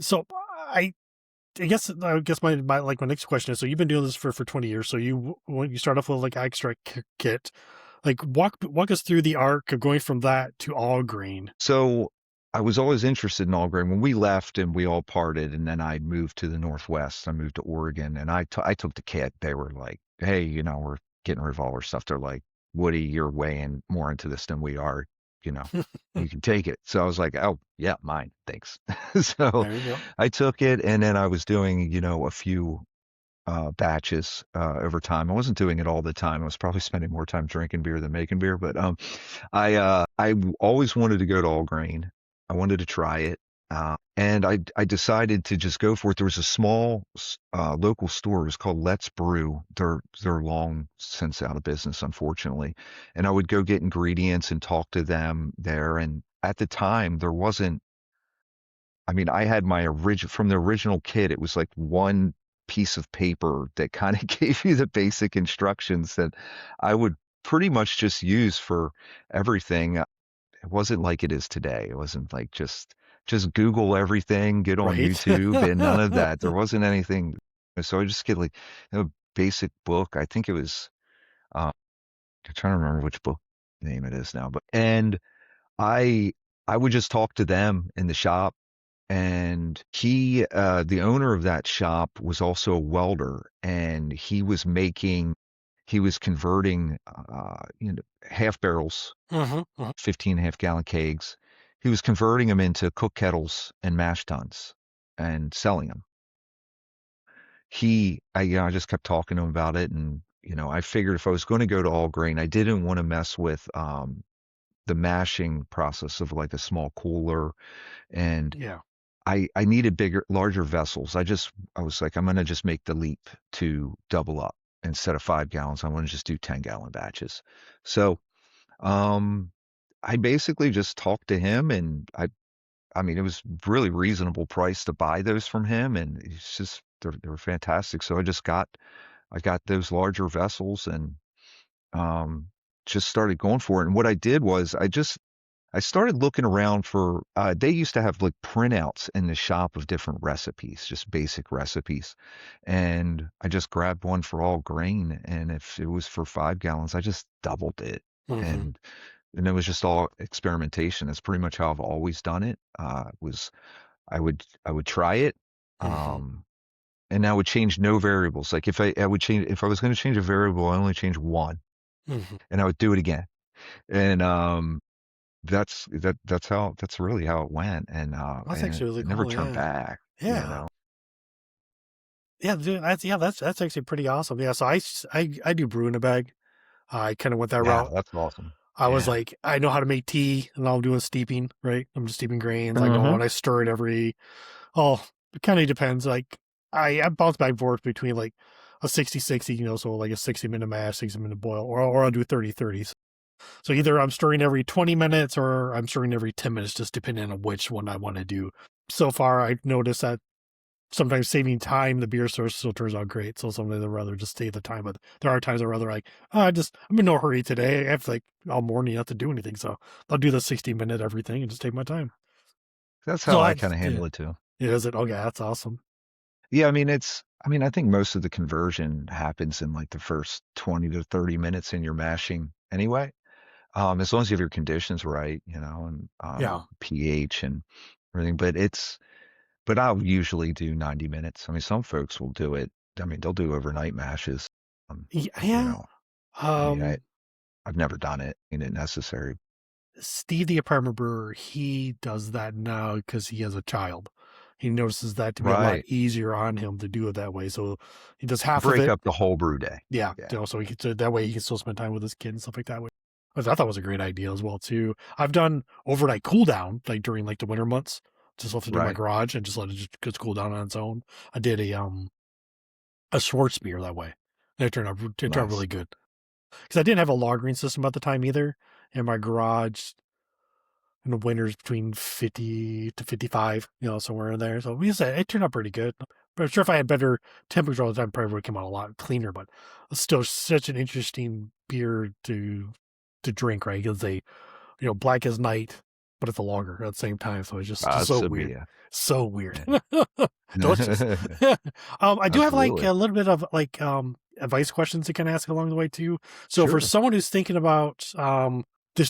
So I, I guess my next question is, so you've been doing this for 20 years. So when you start off with like extract kit, like walk us through the arc of going from that to all grain. So I was always interested in all grain. When we left and we all parted, and then I moved to the Northwest, I moved to Oregon, and I took the kit. They were like, "Hey, we're getting revolver stuff." They're like, "Woody, you're way in more into this than we are. You know, you can take it." So I was like, "Oh yeah, mine, thanks." So There you go. I took it, and then I was doing, a few batches over time. I wasn't doing it all the time. I was probably spending more time drinking beer than making beer, but always wanted to go to all grain. I wanted to try it. And I decided to just go for it. There was a small local store. It was called Let's Brew. They're long since out of business, unfortunately. And I would go get ingredients and talk to them there. And at the time, there wasn't. I mean, I had my original from the original kit. It was like one piece of paper that kind of gave you the basic instructions that I would pretty much just use for everything. It wasn't like it is today. It wasn't like just Google everything, get on Right. YouTube, and none of that. There wasn't anything. So I just get like a basic book. I think it was. I'm trying to remember which book name it is now, but and I I would just talk to them in the shop, and the owner of that shop was also a welder, and he was converting, half barrels, hmm hmm 15 half-gallon kegs. He was converting them into cook kettles and mash tuns and selling them. I just kept talking to him about it, and I figured if I was going to go to all grain, I didn't want to mess with the mashing process of like a small cooler, and Yeah. I needed larger vessels. I was like, I'm gonna just make the leap to double up. Instead of 5 gallons, I want to just do 10-gallon batches. So, um, I basically just talked to him, and I mean, it was really reasonable price to buy those from him, and it's just they were fantastic. So I got those larger vessels, and um, just started going for it. And what I did was I started looking around for, they used to have like printouts in the shop of different recipes, just basic recipes. And I just grabbed one for all grain. And if it was for 5 gallons, I just doubled it. hmm And and it was just all experimentation. That's pretty much how I've always done it. Was I would try it, hmm um, and I would change no variables. Like I would change if I was going to change a variable, I only change one, hmm and I would do it again. And that's really how it went, That's and actually really it never cool. turned Yeah. back, you Yeah. know. Yeah, dude, that's actually pretty awesome. Yeah, so I do brew in a bag. I kind of went that Yeah, route. that's awesome. I was Yeah. like, I know how to make tea, and I'm doing steeping, right? I'm just steeping grains. I go Hmm. and I stir it oh, it kind of depends. Like, I bounce back and forth between like a 60-60, so like a 60-minute mash, 60-minute boil, or I'll do 30-30s. So either I'm stirring every 20 minutes or I'm stirring every 10 minutes, just depending on which one I want to do. So far, I've noticed that sometimes saving time, the beer source still turns out great. So sometimes I'd rather just save the time. But there are times I'd rather like, oh, I'm in no hurry today. I have like all morning not to do anything. So I'll do the 60-minute everything and just take my time. That's how So I that's, kind of yeah. handle it too. Yeah, is it? Okay, that's awesome. Yeah, I mean, I think most of the conversion happens in like the first 20 to 30 minutes in your mashing anyway. As long as you have your conditions right, and Yeah. pH and everything. But I'll usually do 90 minutes. I mean, some folks will do it. I mean, they'll do overnight mashes. Um, you Yeah. know, I mean, Um, I've never done it. Ain't it necessary? Steve, the apartment brewer, he does that now because he has a child. He notices that to be a lot Right. easier on him to do it that way. So he does half of Break it. up the whole brew day. Yeah. Yeah. So that way he can still spend time with his kid and stuff like that. Which I thought that was a great idea as well too. I've done overnight cool down like during like the winter months. Just left it in my Right. garage and just let it just cool down on its own. I did a Schwartz beer that way. And it turned Nice. really good because I didn't have a lagering system at the time either. In my garage, in the winters between 50 to 55, somewhere in there. So we said it turned out pretty good. But I'm sure if I had better temperature all the time, probably would come out a lot cleaner. But it's still such an interesting beer to drink, right? Because black as night. but it's a lager at the same time. So it's just That's so a weird. beer. So weird. Delicious. Yeah. I do have like Absolutely. a little bit of like advice questions to kind of ask along the way too. So for Sure. someone who's thinking about